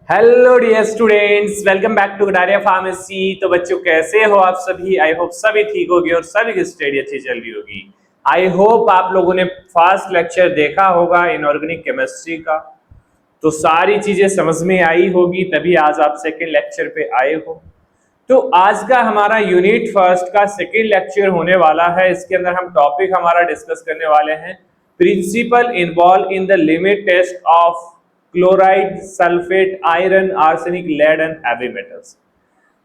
Hello dear students, welcome back to Kataria pharmacy. तो बच्चों कैसे हो आप सभी? आई होप सभी ठीक होगी और सभी की स्टडी अच्छी चल रही होगी। आई होप आप लोगों ने फर्स्ट लेक्चर देखा होगा इनऑर्गेनिक केमिस्ट्री का, तो सारी चीजें समझ में आई होगी, तभी आज आप सेकेंड लेक्चर पे आए हो। तो आज का हमारा यूनिट फर्स्ट का सेकेंड लेक्चर होने वाला है। इसके अंदर हम टॉपिक हमारा डिस्कस करने वाले हैं principle involve in the limit test of chloride, sulphate, iron, arsenic, lead and heavy metals.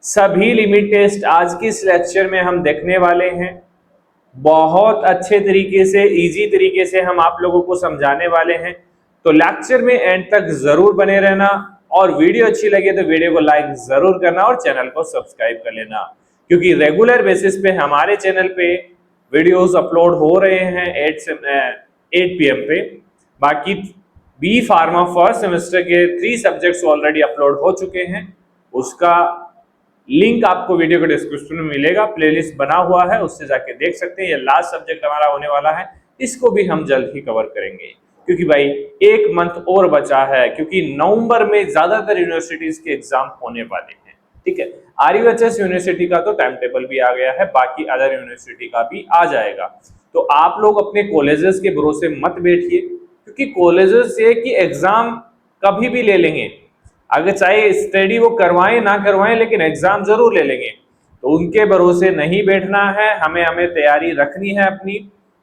सभी लिमिट टेस्ट आज की इस लेक्चर में हम देखने वाले हैं। बहुत अच्छे तरीके से, इजी तरीके से हम आप लोगों को समझाने वाले हैं। तो लेक्चर में एंड तक जरूर बने रहना, और वीडियो अच्छी लगे तो वीडियो को लाइक जरूर करना और चैनल को सब्सक्राइब कर लेना, क्योंकि रेगुलर बेसिस पे हमारे चैनल पे वीडियोस अपलोड हो रहे हैं 8 PM पे। बाकी बी फार्मा फर्स्ट सेमेस्टर के 3 सब्जेक्ट्स ऑलरेडी अपलोड हो चुके हैं। उसका लिंक आपको वीडियो के डिस्क्रिप्शन में मिलेगा, प्लेलिस्ट बना हुआ है, उससे जाके देख सकते हैं। ये लास्ट सब्जेक्ट हमारा होने वाला है, इसको भी हम जल्द ही कवर करेंगे, क्योंकि भाई 1 मंथ और बचा है, क्योंकि नवंबर में ज्यादातर यूनिवर्सिटीज के एग्जाम होने वाले हैं। ठीक है, RUHS यूनिवर्सिटी का तो टाइम टेबल भी आ गया है, बाकी अदर यूनिवर्सिटी का भी आ जाएगा। तो आप लोग अपने कॉलेजेस के भरोसे मत बैठिए, क्योंकि कॉलेजेस से कि एग्जाम कभी भी ले लेंगे, अगर चाहे स्टडी वो करवाएं ना करवाएं, लेकिन एग्जाम जरूर ले लेंगे। तो उनके भरोसे नहीं बैठना है, हमें तैयारी रखनी है अपनी।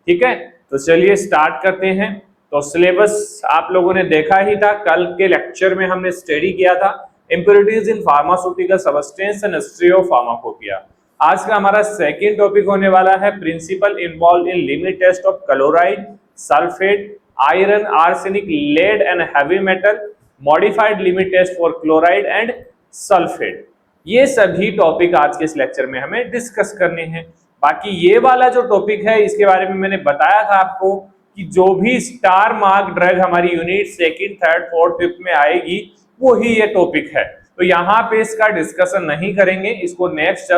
ठीक है, तो चलिए स्टार्ट करते हैं। तो सिलेबस आप लोगों ने देखा ही था, कल के लेक्चर में हमने स्टडी किया था impurities in pharmaceutical substance and history of pharmacopoeia. आज का हमारा सेकंड टॉपिक होने वाला है principle involve in limit test of chloride, sulphate, iron, arsenic, lead and heavy metal, modified limit test for chloride and sulphate. ये सभी topic आज के इस लेक्चर में हमें डिस्कस करने हैं। बाकी ये वाला जो टॉपिक है, इसके बारे में मैंने बताया था आपको कि जो भी स्टार मार्क ड्रग हमारी unit second, third, fourth, fifth में आएगी, वही ये टॉपिक है। तो यहाँ पे इसका डिस्कशन नहीं करेंगे, इसको नेक्स्ट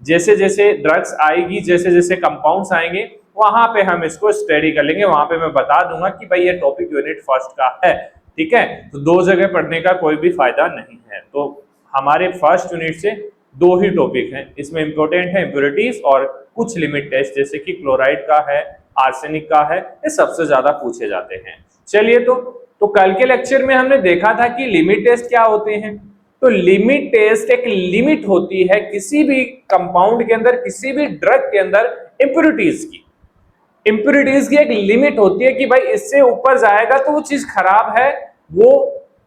जैसे जैसे ड्रग्स आएगी, जैसे जैसे कंपाउंड्स आएंगे, वहां पे हम इसको स्टडी कर लेंगे। वहां पे मैं बता दूंगा कि भाई ये टॉपिक यूनिट फर्स्ट का है। ठीक है, तो 2 जगह पढ़ने का कोई भी फायदा नहीं है। तो हमारे फर्स्ट यूनिट से 2 ही टॉपिक हैं, इसमें इंपॉर्टेंट है इंप्योरिटीज और कुछ लिमिट टेस्ट, जैसे कि क्लोराइड का है, आर्सेनिक का है, ये सबसे ज्यादा पूछे जाते हैं। चलिए, तो कल के लेक्चर में हमने देखा था कि लिमिट टेस्ट क्या होते हैं। तो लिमिट टेस्ट एक लिमिट होती है किसी भी कंपाउंड के अंदर, किसी भी ड्रग के अंदर इंप्योरिटीज की एक लिमिट होती है कि भाई इससे ऊपर जाएगा तो वो चीज खराब है, वो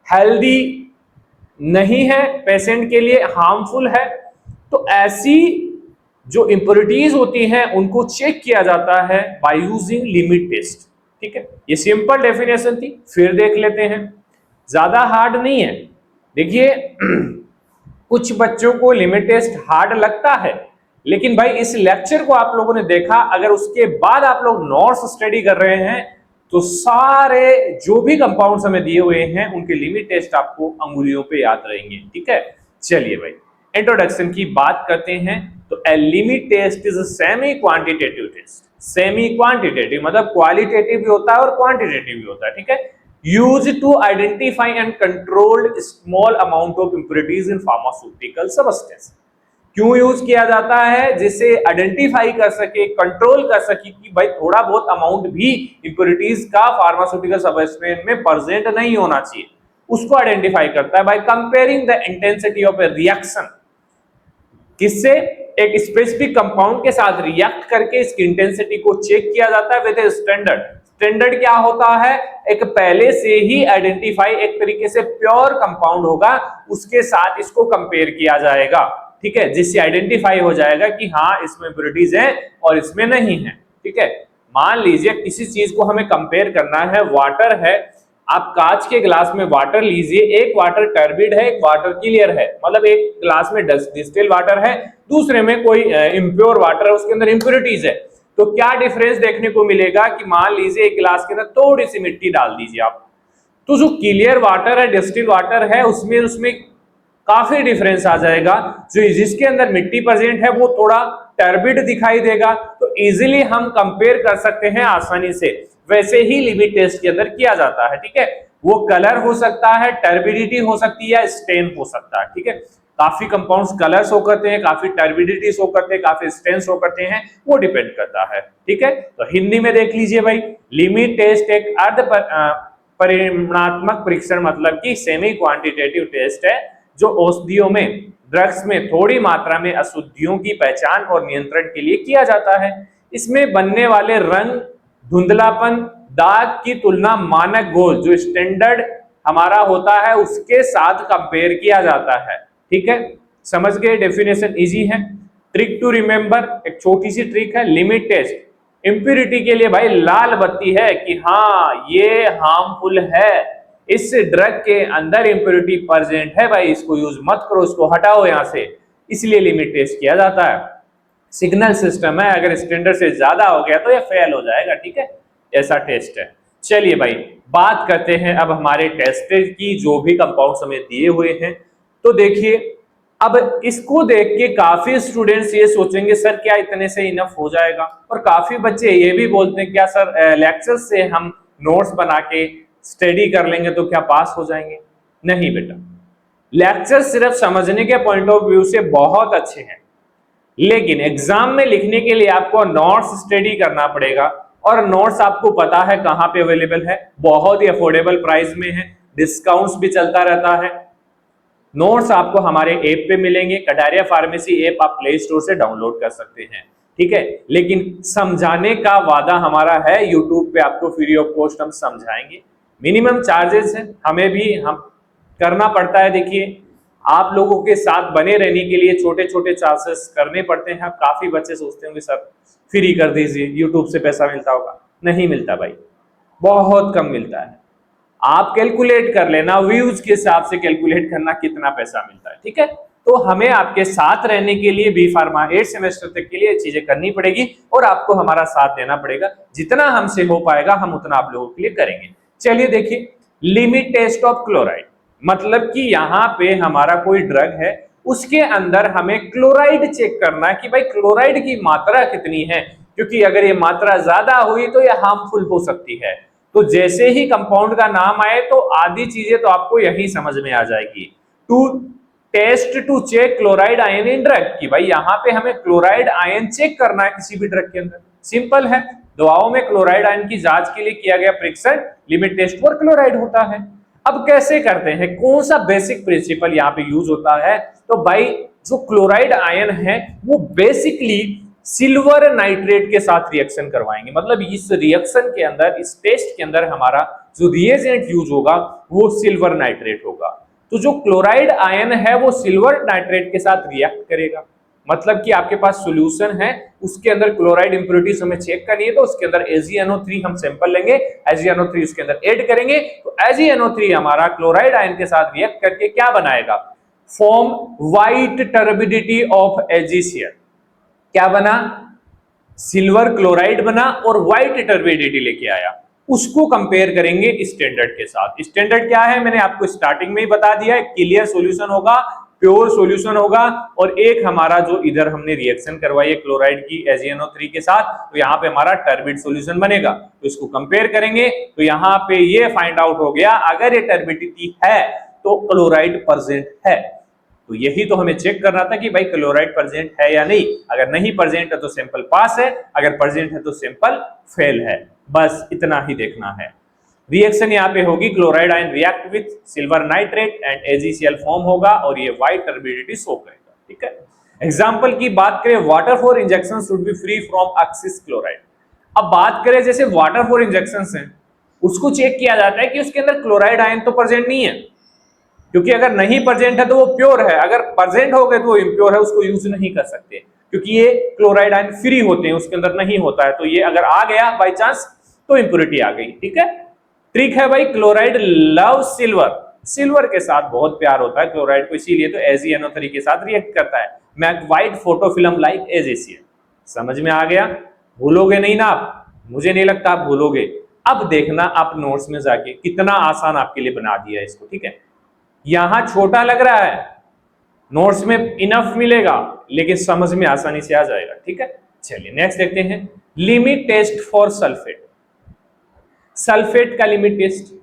हेल्दी नहीं है, पेशेंट के लिए हार्मफुल है। तो ऐसी जो इंप्योरिटीज होती हैं उनको चेक किया जाता है बाय यूजिंग लिमिट टेस्ट। ठीक है, ये सिंपल डेफिनेशन थी, फिर देख लेते हैं, ज्यादा हार्ड नहीं है। देखिए कुछ बच्चों को लिमिट टेस्ट हार्ड लगता है, लेकिन भाई इस लेक्चर को आप लोगों ने देखा, अगर उसके बाद आप लोग नोट्स स्टडी कर रहे हैं, तो सारे जो भी कंपाउंड्स हमें दिए हुए हैं उनके लिमिट टेस्ट आपको अंगुलियों पे याद रहेंगे। ठीक है, चलिए भाई इंट्रोडक्शन की बात करते हैं। तो a limit test is a semi quantitative test. Semi quantitative मतलब क्वालिटेटिव भी होता है और क्वांटिटेटिव भी होता है। ठीक है, used to identify and control small amount of impurities in pharmaceutical substance. क्यों यूज किया जाता है? जिसे आइडेंटिफाई कर सके, कंट्रोल कर सके कि भाई थोड़ा बहुत अमाउंट भी इंप्योरिटीज का फार्मास्यूटिकल सब्सटेंस में प्रेजेंट नहीं होना चाहिए, उसको आइडेंटिफाई करता है by comparing the intensity of A reaction. किससे? एक स्पेसिफिक कंपाउंड के साथ रिएक्ट करके इसकी इंटेंसिटी को चेक किया जाता है विद ए स्टैंडर्ड। स्टैंडर्ड क्या होता है? एक पहले से ही आइडेंटिफाई, एक तरीके से प्योर कंपाउंड होगा, उसके साथ इसको कंपेयर किया जाएगा। ठीक है, जिससे आइडेंटिफाई हो जाएगा कि हाँ इसमें इंप्योरिटीज है और इसमें नहीं है। ठीक है, मान लीजिए किसी चीज को हमें कंपेयर करना है, वाटर है, आप कांच के ग्लास में वाटर लीजिए, एक वाटर टर्बिड है, एक वाटर क्लियर है, मतलब एक ग्लास में डिस्टिल वाटर है, दूसरे में कोई इम्प्योर वाटर है, उसके अंदर इंप्योरिटीज है। तो क्या डिफरेंस देखने को मिलेगा कि मान लीजिए एक गिलास के अंदर थोड़ी सी मिट्टी डाल दीजिए आप, तो जो क्लियर वाटर है, डिस्टिल वाटर है, उसमें काफी डिफरेंस आ जाएगा। जो जिसके अंदर मिट्टी प्रेजेंट है वो थोड़ा टर्बिड दिखाई देगा। तो इजीली हम कंपेयर कर सकते हैं आसानी से। वैसे ही लिमिट टेस्ट के अंदर किया जाता है। ठीक है, वो कलर हो सकता है, टर्बिडिटी हो सकती है या स्टेन हो सकता है। ठीक है, काफी कंपाउंड्स कलर शो करते हैं, काफी टर्बिडिटी शो करते हैं, काफी स्टेन शो करते हैं, वो डिपेंड करता है। ठीक है, तो हिंदी में देख लीजिए भाई, लिमिट टेस्ट एक अर्ध परिमाणात्मक परीक्षण मतलब कि सेमी क्वांटिटेटिव टेस्ट है जो औषधियों में, ड्रग्स में थोड़ी मात्रा में अशुद्धियों की पहचान और नियंत्रण के लिए किया जाता है। इसमें बनने वाले रंग, धुंधलापन, दाग की तुलना मानक गोल जो स्टैंडर्ड हमारा होता है उसके साथ कंपेयर किया जाता है। ठीक है, समझ गए, डेफिनेशन इजी है। ट्रिक टू रिमेंबर, एक छोटी सी ट्रिक है, लिमिट टेस्ट इंप्योरिटी के लिए भाई लाल बत्ती है कि हाँ ये हार्मफुल है, इस ड्रग के अंदर इंप्योरिटी प्रेजेंट है भाई, इसको यूज मत करो, इसको हटाओ यहां से, इसलिए लिमिट टेस्ट किया जाता है। सिग्नल सिस्टम है, अगर स्टैंडर्ड से ज्यादा हो गया तो ये फेल हो जाएगा। ठीक है, ऐसा टेस्ट है। चलिए भाई, बात करते हैं अब हमारे टेस्ट की, जो भी कंपाउंड्स हमें दिए हुए हैं। तो देखिए, अब इसको देख के काफी स्टूडेंट्स ये सोचेंगे सर क्या इतने से इनफ हो जाएगा, और काफी बच्चे ये भी बोलते हैं क्या सर लेक्चर से हम नोट्स बना के स्टडी कर लेंगे तो क्या पास हो जाएंगे। नहीं बेटा, लेक्चर सिर्फ समझने के पॉइंट ऑफ व्यू से बहुत अच्छे हैं, लेकिन एग्जाम में लिखने के लिए आपको नोट्स स्टडी करना पड़ेगा, और नोट्स आपको पता है कहां पे अवेलेबल है, बहुत ही अफोर्डेबल प्राइस में है, डिस्काउंट्स भी चलता रहता है। नोट्स आपको हमारे ऐप पे मिलेंगे, कटारिया फार्मेसी ऐप आप प्ले स्टोर से डाउनलोड कर सकते हैं। ठीक है, लेकिन समझाने का वादा हमारा है, यूट्यूब पे आपको फ्री ऑफ कॉस्ट हम समझाएंगे। मिनिमम चार्जेस है, हमें भी हम करना पड़ता है। देखिए, आप लोगों के साथ बने रहने के लिए छोटे छोटे चार्जेस करने पड़ते हैं। काफी बच्चे सोचते होंगे सर फ्री कर दीजिए, यूट्यूब से पैसा मिलता होगा। नहीं मिलता भाई, बहुत कम मिलता है। आप कैलकुलेट कर लेना, व्यूज के हिसाब से कैलकुलेट करना कितना पैसा मिलता है। ठीक है, तो हमें आपके साथ रहने के लिए बी फार्मा 8 सेमेस्टर तक के लिए चीजें करनी पड़ेगी, और आपको हमारा साथ देना पड़ेगा। जितना हमसे हो पाएगा हम उतना आप लोगों के लिए करेंगे। चलिए देखिए, लिमिट टेस्ट ऑफ क्लोराइड मतलब कि यहाँ पे हमारा कोई ड्रग है, उसके अंदर हमें क्लोराइड चेक करना है कि भाई क्लोराइड की मात्रा कितनी है, क्योंकि अगर ये मात्रा ज्यादा हुई तो ये हार्मफुल हो सकती है। तो जैसे ही कंपाउंड का नाम आए तो आधी चीजें तो आपको यही समझ में आ जाएगी। To test to check chloride ion in drug, कि भाई यहाँ पे हमें क्लोराइड आयन चेक करना है किसी भी ड्रग के अंदर। सिंपल है, दवाओं में क्लोराइड आयन की जांच के लिए किया गया परीक्षण लिमिट टेस्ट फॉर क्लोराइड होता है। अब कैसे करते हैं, कौन सा बेसिक प्रिंसिपल यहाँ पे यूज होता है, तो भाई जो क्लोराइड आयन है वो बेसिकली सिल्वर नाइट्रेट के साथ रिएक्शन करवाएंगे। मतलब इस रिएक्शन के अंदर, इस टेस्ट के अंदर हमारा जो रिएजेंट यूज होगा वो सिल्वर नाइट्रेट होगा। तो जो क्लोराइड आयन है वो सिल्वर नाइट्रेट के साथ रिएक्ट करेगा। मतलब कि आपके पास सॉल्यूशन है, उसके अंदर क्लोराइड इंप्योरिटीज हमें चेक करनी है, तो उसके अंदर AgNO3 हम सैंपल लेंगे, AgNO3 उसके अंदर ऐड करेंगे, तो AgNO3 हमारा क्लोराइड आयन के साथ रिएक्ट करके क्या बनाएगा, form white turbidity of AgCl। क्या बना, सिल्वर क्लोराइड बना और व्हाइट टर्बिडिटी लेके आया। उसको कंपेयर करेंगे स्टैंडर्ड के साथ। स्टैंडर्ड क्या है मैंने आपको स्टार्टिंग में ही बता दिया है, क्लियर सॉल्यूशन होगा, प्योर सॉल्यूशन होगा, और एक हमारा जो इधर हमने रिएक्शन करवाई है क्लोराइड की AgNO3 के साथ, तो यहाँ पे हमारा टर्बिड सॉल्यूशन बनेगा। तो इसको कंपेयर करेंगे तो यहाँ पे ये फाइंड आउट हो गया, अगर ये टर्बिडिटी है तो क्लोराइड प्रेजेंट है। तो यही तो हमें चेक करना था कि भाई क्लोराइड प्रेजेंट है या नहीं। अगर नहीं प्रेजेंट है तो सैंपल पास है, अगर प्रेजेंट है तो सैंपल फेल है। बस इतना ही देखना है। रिएक्शन यहाँ पे होगी, chloride ion react with silver nitrate and AgCl form होगा और ये व्हाइट टर्बिडिटी शो करेगा। ठीक है, एग्जांपल की बात करें, water for injection should be free from oxes chloride. अब बात करें जैसे वाटर फॉर इंजेक्शन है, उसको चेक किया जाता है कि उसके अंदर क्लोराइड आयन तो प्रेजेंट नहीं है, क्योंकि अगर नहीं प्रेजेंट है तो वो प्योर है, अगर प्रेजेंट हो गए तो वो इम्प्योर है, उसको यूज नहीं कर सकते, क्योंकि ये क्लोराइड आयन फ्री होते हैं, उसके अंदर नहीं होता है। तो ये अगर आ गया बाई चांस तो इंप्योरिटी आ गई। ठीक है, ट्रिक है भाई, क्लोराइड लव सिल्वर, सिल्वर के साथ बहुत प्यार होता है क्लोराइड को, इसीलिए तो AgNO3 के साथ रिएक्ट करता है। Make white photo film like AgCl। समझ में आ गया, भूलोगे नहीं ना आप, मुझे नहीं लगता आप भूलोगे। अब देखना आप नोट्स में जाके, कितना आसान आपके लिए बना दिया इसको। ठीक है, यहां छोटा लग रहा है, नोट्स में इनफ मिलेगा, लेकिन समझ में आसानी से आ जाएगा। ठीक है, चलिए नेक्स्ट देखते हैं, limit test for sulphate. Sulphate का लिमिट टेस्ट,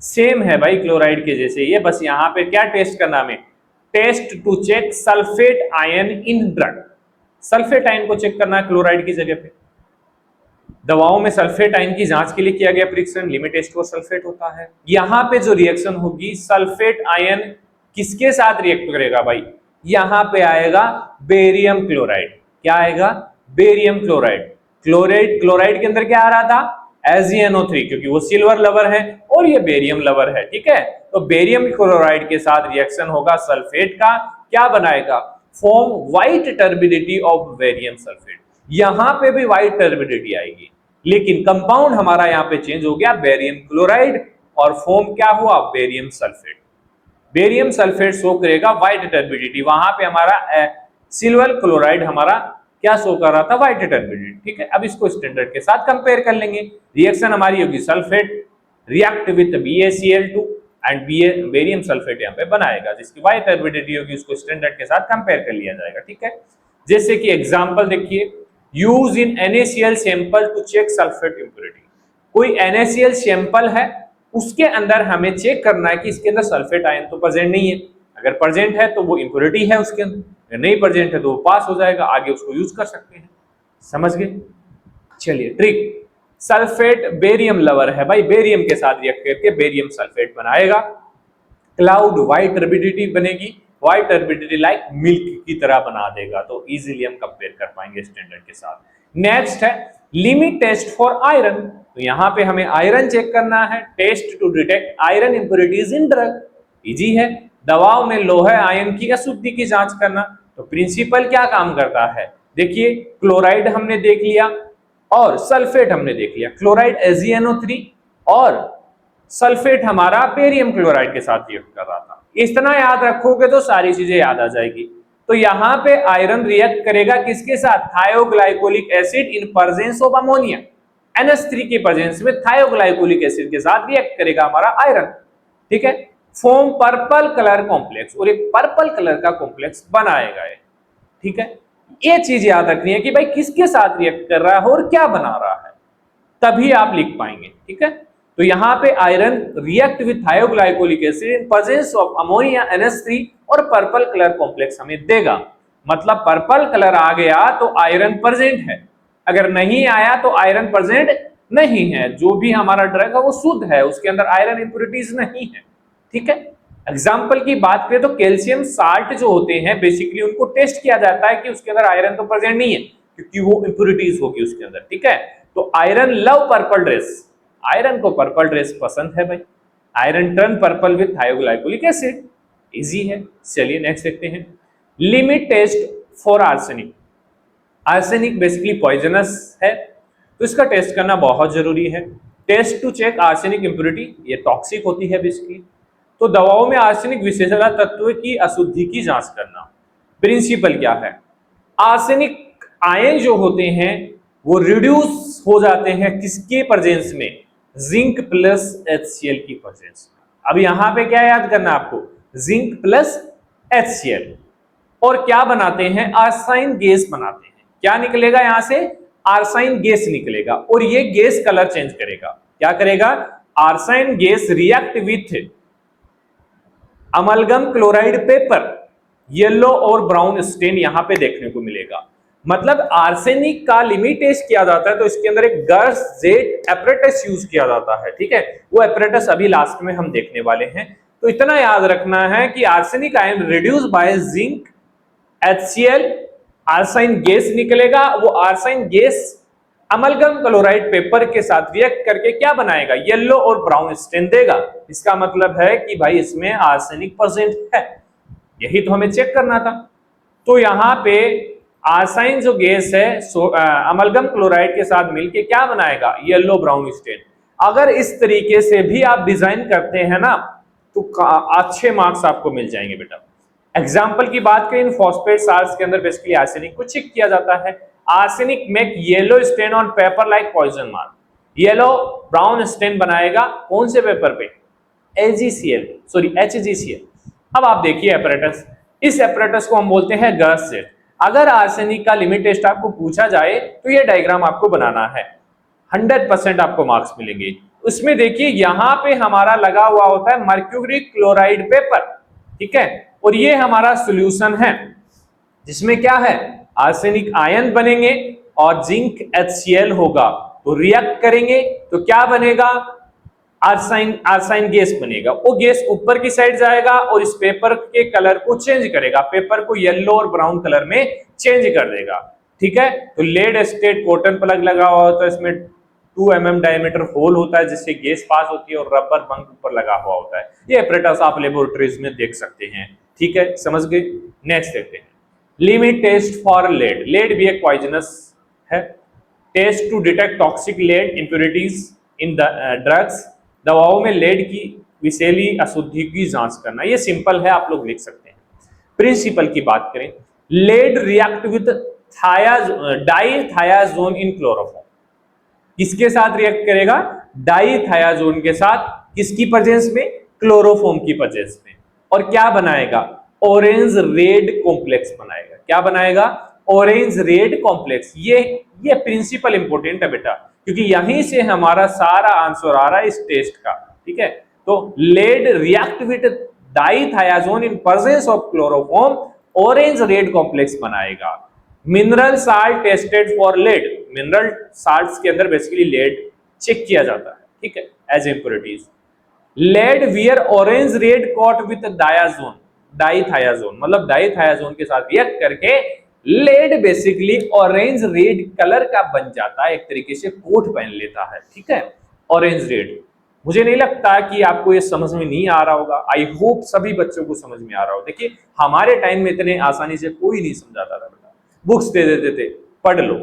सेम है भाई क्लोराइड के जैसे, ये बस यहाँ पे क्या टेस्ट करना हमें, test to check sulphate ion in drug, sulphate ion को चेक करना है क्लोराइड की जगह पे। दवाओं में सल्फेट आयन की जांच के लिए किया गया परीक्षण लिमिट H2O सल्फेट होता है। यहाँ पे जो रिएक्शन होगी सल्फेट आयन किसके साथ रिएक्ट करेगा भाई, यहाँ पे आएगा बेरियम क्लोराइड। क्या आएगा, बेरियम क्लोराइड। क्लोराइड के अंदर क्या आ रहा था, AgNO3, क्योंकि वो सिल्वर लवर है और ये बेरियम लवर है, ठीक है। तो बेरियम क्लोराइड के साथ रिएक्शन होगा सल्फेट का, क्या बनाएगा, form white turbidity of barium sulphate. यहां पे भी व्हाइट टर्बिडिटी आएगी, लेकिन कंपाउंड हमारा यहां पे चेंज हो गया बेरियम क्लोराइड और फॉर्म क्या हुआ, barium sulphate. Barium sulphate show करेगा व्हाइट टर्बिडिटी, वहां पे हमारा सिल्वर क्लोराइड हमारा क्या शो कर रहा था, व्हाइट टर्बिडिटी, ठीक है। अब इसको स्टैंडर्ड के साथ कंपेयर कर लेंगे। रिएक्शन हमारी होगी sulphate react with BaCl2 and barium sulphate यहाँ पे बनाएगा, जिसकी व्हाइट टर्बिडिटी होगी, उसको स्टैंडर्ड के साथ कंपेयर कर लिया जाएगा, ठीक है। जैसे कि एग्जांपल देखिए, use in NaCl sample to check sulphate impurity. कोई NaCl सैंपल है, उसके अंदर हमें चेक करना है कि इसके अंदर सल्फेट आयन तो प्रेजेंट नहीं है, अगर प्रेजेंट है तो वो इंप्योरिटी है उसके अंदर, अगर नहीं प्रेजेंट है तो वो पास हो जाएगा, आगे उसको यूज कर सकते हैं। समझ गए। चलिए ट्रिक, सल्फेट बेरियम लवर है भाई, बेरियम के साथ रिएक्ट करके बेरियम सल्फेट बनाएगा, क्लाउड व्हाइट टर्बिडिटी बनेगी, व्हाइट टर्बिडिटी लाइक मिल्क की तरह बना देगा, तो इजीली हम कंपेयर कर पाएंगे स्टैंडर्ड के साथ। नेक्स्ट है लिमिट टेस्ट फॉर आयरन, तो यहां पे हमें आयरन चेक करना है, test to detect iron impurities in drug, easy है। दवाओं में लोहे आयन की अशुद्धि की जांच करना, तो प्रिंसिपल क्या काम करता है, देखिए क्लोराइड हमने देख लिया और सल्फेट हमने देख लिया, क्लोराइड AgNO3 और सल्फेट हमारा बेरियम क्लोराइड के साथ रिएक्ट कर रहा था। इतना याद रखोगे तो सारी चीजें याद आ जाएगी। तो यहाँ पे आयरन रिएक्ट करेगा किसके साथ, थायोग्लाइकोलिक acid in presence of ammonia, NH3 के प्रेजेंस में थायोग्लाइकोलिक एसिड के साथ रिएक्ट करेगा हमारा आयरन, ठीक है। फॉर्म पर्पल कलर कॉम्प्लेक्स, और एक पर्पल कलर का कॉम्प्लेक्स बनाएगा ये, ठीक है। ये चीज याद रखनी है कि भाई किसके साथ रिएक्ट कर रहा है और क्या बना रहा है, तभी आप लिख पाएंगे, ठीक है। तो यहाँ पे iron react with thioglycolic acid in presence of ammonia NH3 और पर्पल कलर कॉम्प्लेक्स हमें देगा। मतलब पर्पल कलर आ गया तो आयरन प्रेजेंट है, अगर नहीं आया तो आयरन प्रेजेंट नहीं है। जो भी हमारा ड्रग है वो शुद्ध है, उसके अंदर आयरन इंप्योरिटीज नहीं है, ठीक है। एग्जाम्पल की बात करें तो कैल्शियम साल्ट जो होते हैं बेसिकली उनको टेस्ट किया जाता है कि उसके अंदर आयरन तो प्रेजेंट नहीं है, क्योंकि वो इंप्योरिटीज होगी उसके अंदर, ठीक है। तो iron love purple dress, iron को पर्पल ड्रेस पसंद है भाई, iron turn purple with thioglycolic acid, easy है। चलिए नेक्स्ट देखते हैं, limit test for arsenic. Arsenic basically poisonous है, तो इसका टेस्ट करना बहुत जरूरी है। Test to check arsenic impurity, ये टॉक्सिक होती है बेसिकली। तो दवाओं में आर्सेनिक विशेषता तत्व की अशुद्धि की जांच करना, प्रिंसिपल क्या है, आर्सेनिक आयन जो होते हैं वो रिड्यूस हो जाते हैं किसके प्रेजेंस में, जिंक प्लस HCl की प्रेजेंस में। अब यहां पे क्या याद करना आपको, जिंक प्लस HCl, और क्या बनाते हैं, आर्साइन गैस बनाते हैं। क्या निकलेगा यहां से, आर्साइन गैस निकलेगा, और ये गैस कलर चेंज करेगा। क्या करेगा, arsine gas react with amalgam chloride paper, yellow और ब्राउन स्टेन यहां पे देखने को मिलेगा। मतलब आर्सेनिक का लिमिट टेस्ट किया जाता है तो इसके अंदर एक गर्स जेट एपरेटस यूज किया जाता है, ठीक है। वो एपरेटस अभी लास्ट में हम देखने वाले हैं। तो इतना याद रखना है कि arsenic ion reduce by zinc HCl, arsine gas निकलेगा, वो arsine gas amalgam chloride paper के साथ रिएक्ट करके क्या बनाएगा, येलो और ब्राउन स्टेन देगा। इसका मतलब है कि भाई इसमें आर्सेनिक प्रेजेंट है, यही तो हमें चेक करना था। तो यहाँ पे आर्साइन जो गैस है अमलगम क्लोराइड के साथ मिलके क्या बनाएगा, येलो ब्राउन स्टेन। अगर इस तरीके से भी आप डिजाइन करते हैं ना तो अच्छे मार्क्स आपको मिल जाएंगे बेटा। एग्जाम्पल की बात करें, इन फॉस्फेट साल्ट्स के अंदर बेसिकली आर्सेनिक को चेक किया जाता है। Arsenic make yellow stain on paper like poison mark, yellow brown stain बनाएगा कौन से पेपर पे, HgCl। अब आप देखिए एपरेटस, इस एपरेटस को हम बोलते हैं गर्स जेट। अगर आर्सेनिक का लिमिट टेस्ट आपको पूछा जाए तो ये डायग्राम आपको बनाना है, 100% आपको मार्क्स मिलेंगे। उसमें देखिए यहां पे हमारा लगा हुआ होता है मर्क्यूरी क्लोराइड पेपर, ठीक है, और ये हमारा सॉल्यूशन है जिसमें क्या है आर्सेनिक आयन बनेंगे और जिंक HCl होगा, तो रिएक्ट करेंगे तो क्या बनेगा, आर्साइन आर्साइन गैस बनेगा। वो गैस ऊपर की साइड जाएगा और इस पेपर के कलर को चेंज करेगा, पेपर को येलो और ब्राउन कलर में चेंज कर देगा, ठीक है। तो लेड एस्टेट कॉटन प्लग लगा हुआ होता है, इसमें 2 mm डायमीटर होल होता है जिससे गैस पास होती है और रबर बंक ऊपर लगा हुआ होता है। ये एपरेटस आप लेबोरेटरीज में देख सकते हैं, ठीक है, समझ गए। नेक्स्ट देखते हैं limit test for lead. Lead भी एक पॉइजनस है। Test to detect toxic lead impurities in the drugs. दवाओं में लेड की विषैली अशुद्धि की जांच करना, ये सिंपल है, आप लोग लिख सकते हैं। प्रिंसिपल की बात करें, lead react with dithizone in chloroform. किसके साथ रिएक्ट करेगा, डाइथायाजोन के साथ, किसकी प्रेजेंस में, क्लोरोफॉर्म की प्रेजेंस में, और क्या बनाएगा, ऑरेंज रेड कॉम्प्लेक्स बनाएगा। क्या बनाएगा, ऑरेंज रेड कॉम्प्लेक्स। ये प्रिंसिपल इंपॉर्टेंट है बेटा, क्योंकि यहीं से हमारा सारा आंसर आ रहा है इस टेस्ट का, ठीक है। तो lead react with dithizone in presence of chloroform, orange red complex बनाएगा। Mineral salt tested for lead. Mineral salts के अंदर बेसिकली लेड चेक किया जाता है, ठीक है, as impurities. Lead wear orange red caught with diazone, dithizone, मतलब dithizone के साथ रिएक्ट करके lead basically orange red colour का बन जाता है, एक तरीके से कोट पहन लेता है, ठीक है, ऑरेंज रेड। मुझे नहीं लगता कि आपको ये समझ में नहीं आ रहा होगा, आई होप सभी बच्चों को समझ में आ रहा हो। देखिए हमारे टाइम में इतने आसानी से कोई नहीं समझाता था बेटा, बुक्स दे देते थे, पढ़ लो,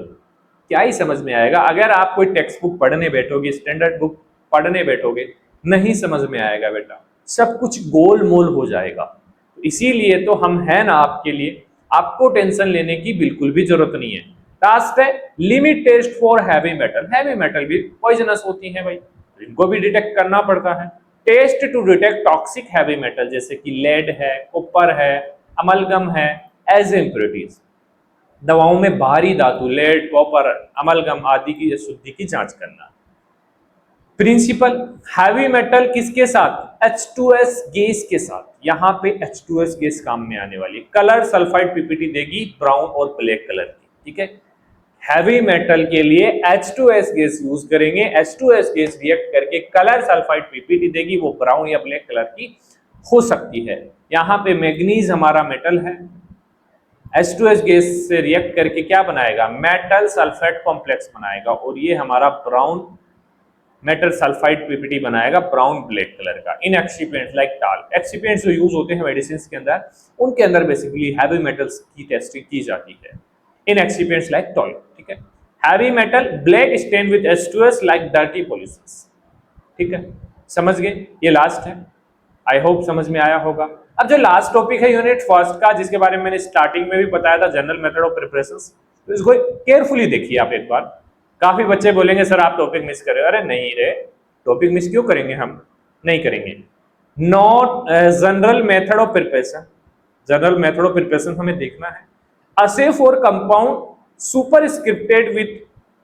क्या ही समझ में आएगा। अगर आप कोई टेक्स्ट बुक पढ़ने बैठोगे, स्टैंडर्ड बुक पढ़ने बैठोगे, नहीं समझ में आएगा बेटा, सब कुछ गोल मोल हो जाएगा। इसीलिए तो हम हैं ना आपके लिए, आपको टेंशन लेने की बिल्कुल भी जरूरत नहीं है। लास्ट है limit test for heavy metal. Heavy metal भी पॉइजनस होती है भाई, इनको भी डिटेक्ट करना पड़ता है। Test to detect toxic heavy metal जैसे कि लेड है, कॉपर है, अमलगम है, एज इम्प्योरिटीज। दवाओं में भारी धातु लेड, कॉपर, अमलगम आदि की अशुद्धि की जांच करना। प्रिंसिपल, हैवी मेटल किसके साथ, H2S गैस के साथ। यहां पे H2S गैस काम में आने वाली। कलर सल्फाइड पीपीटी देगी ब्राउन और ब्लैक कलर की, ठीक है। हैवी मेटल के लिए H2S गैस यूज करेंगे, H2S गैस रिएक्ट करके कलर सल्फाइड पीपीटी देगी, वो ब्राउन या ब्लैक कलर की हो सकती है। यहाँ पे मैग्नीज हमारा मेटल है, H2S गैस से रिएक्ट करके क्या बनाएगा, मेटल सल्फाइड कॉम्प्लेक्स बनाएगा, और ये हमारा ब्राउन मेटल सल्फाइड पीपीटी बनाएगा, ब्राउन ब्लैक कलर का। In excipients like talc, excipients जो यूज होते हैं मेडिसिन के अंदर, उनके अंदर बेसिकली हैवी मेटल्स की टेस्टिंग की जाती है। इन एक्सिपिएंट्स लाइक टॉल, ठीक है। Heavy metal black stain with H2S like dirty pollutions, ठीक है, समझ गए। ये लास्ट है, आई होप समझ में आया होगा। अब जो लास्ट टॉपिक है यूनिट फर्स्ट का, जिसके बारे में मैंने स्टार्टिंग में भी बताया था, जनरल मेथड ऑफ प्रिपरेशंस, तो इसको केयरफुली देखिए आप एक बार। काफी बच्चे बोलेंगे सर आप टॉपिक मिस कर रहे हो। अरे नहीं रे, टॉपिक मिस क्यों करेंगे, हम नहीं करेंगे। Not general method of preparation, general method of preparation हमें देखना है। Assay for compound superscripted with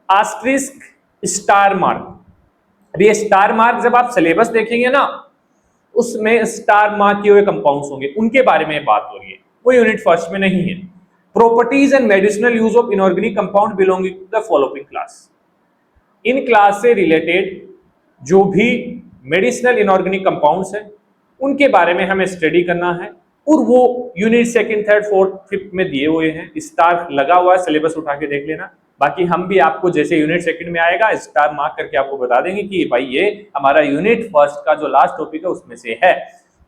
asterisk star mark. अब ये स्टार मार्क जब आप सिलेबस देखेंगे ना, उसमें स्टार मार्क किए हुए कंपाउंड्स होंगे, उनके बारे में बात हो रही है, वो यूनिट फर्स्ट में नहीं है। Properties and medicinal use of inorganic compound belonging to the following class. इन क्लास से रिलेटेड जो भी मेडिसिनल इनऑर्गेनिक कंपाउंड्स हैं, उनके बारे में हमें स्टडी करना है, और वो unit second, third, fourth, fifth में दिए हुए हैं, स्टार लगा हुआ है, सिलेबस उठा के देख लेना। बाकी हम भी आपको जैसे यूनिट सेकंड में आएगा स्टार मार्क करके आपको बता देंगे कि भाई ये हमारा यूनिट फर्स्ट का जो लास्ट टॉपिक है उसमें से है।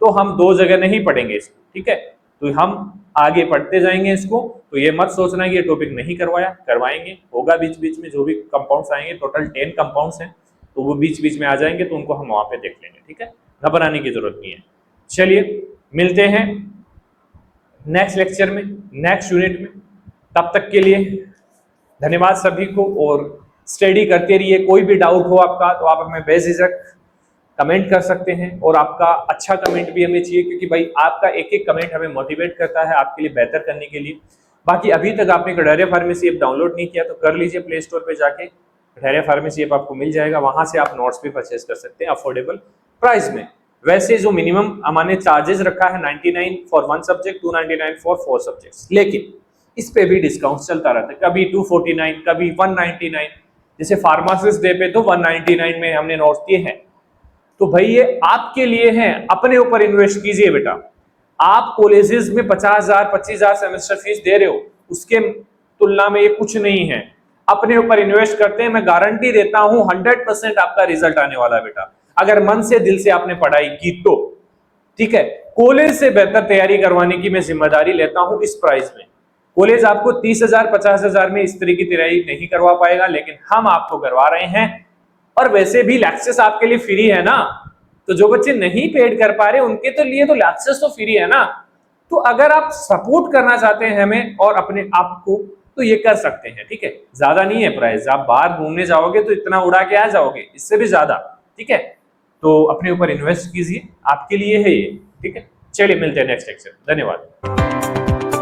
तो हम दो जगह नहीं पढ़ेंगे इसको, ठीक है, तो हम आगे पढ़ते जाएंगे इसको। तो ये मत सोचना कि ये टॉपिक नहीं करवाया, करवाएंगे, होगा बीच बीच में। जो भी कंपाउंड्स आएंगे, टोटल 10 कंपाउंड्स हैं, तो वो बीच बीच में आ जाएंगे, तो उनको हम वहां पे देख लेंगे, ठीक है, घबराने की जरूरत नहीं है। चलिए मिलते हैं नेक्स्ट लेक्चर में, नेक्स्ट यूनिट में। तब तक के लिए धन्यवाद सभी को, और स्टडी करते रहिए। कोई भी डाउट हो आपका तो आप हमें बेझिझक कमेंट कर सकते हैं, और आपका अच्छा कमेंट भी हमें चाहिए, क्योंकि भाई आपका एक एक कमेंट हमें मोटिवेट करता है आपके लिए बेहतर करने के लिए। बाकी अभी तक आपने कडारिया फार्मेसी ऐप डाउनलोड नहीं किया तो कर लीजिए प्ले स्टोर पे जाके, कटारिया फार्मेसी ऐप आपको मिल जाएगा, वहां से आप नोट्स भी परचेज कर सकते हैं अफोर्डेबल प्राइस में। वैसे जो मिनिमम हमारे चार्जेस रखा है 99 फॉर 1 सब्जेक्ट, 299 फॉर 4 सब्जेक्ट्स, लेकिन इस पे भी डिस्काउंट चलता रहता है, कभी 249, कभी 199। जैसे फार्मासिस्ट डे पे तो 199 में हमने नोट्स दिए हैं। तो भाई ये आपके लिए है, अपने ऊपर इन्वेस्ट कीजिए बेटा। आप कॉलेजेस में 50,000 25,000 सेमेस्टर फीस दे रहे हो, उसके तुलना में ये कुछ नहीं है। अपने ऊपर इन्वेस्ट करते हैं, मैं गारंटी देता हूं 100% आपका रिजल्ट आने वाला है बेटा, अगर मन से दिल से आपने पढ़ाई की तो। ठीक है, कॉलेज से बेहतर तैयारी करवाने की मैं जिम्मेदारी लेता हूं इस प्राइस में। कॉलेज आपको 30,000 50,000 में इस तरह की तैयारी नहीं करवा पाएगा, लेकिन हम आपको करवा रहे हैं। और वैसे भी लेक्चर्स आपके लिए फ्री है ना, तो जो बच्चे नहीं पेड कर पा रहे उनके तो लिए तो लेक्चर्स तो फ्री है ना। तो अगर आप सपोर्ट करना चाहते हैं हमें और अपने आप को, तो ये कर सकते हैं। ठीक है, ज्यादा नहीं है प्राइस, आप बाहर घूमने जाओगे तो इतना उड़ा के आ जाओगे, इससे भी ज्यादा। ठीक है, तो अपने ऊपर इन्वेस्ट कीजिए, आपके लिए है ये। ठीक है, चलिए मिलते हैं नेक्स्ट लेक्चर, धन्यवाद।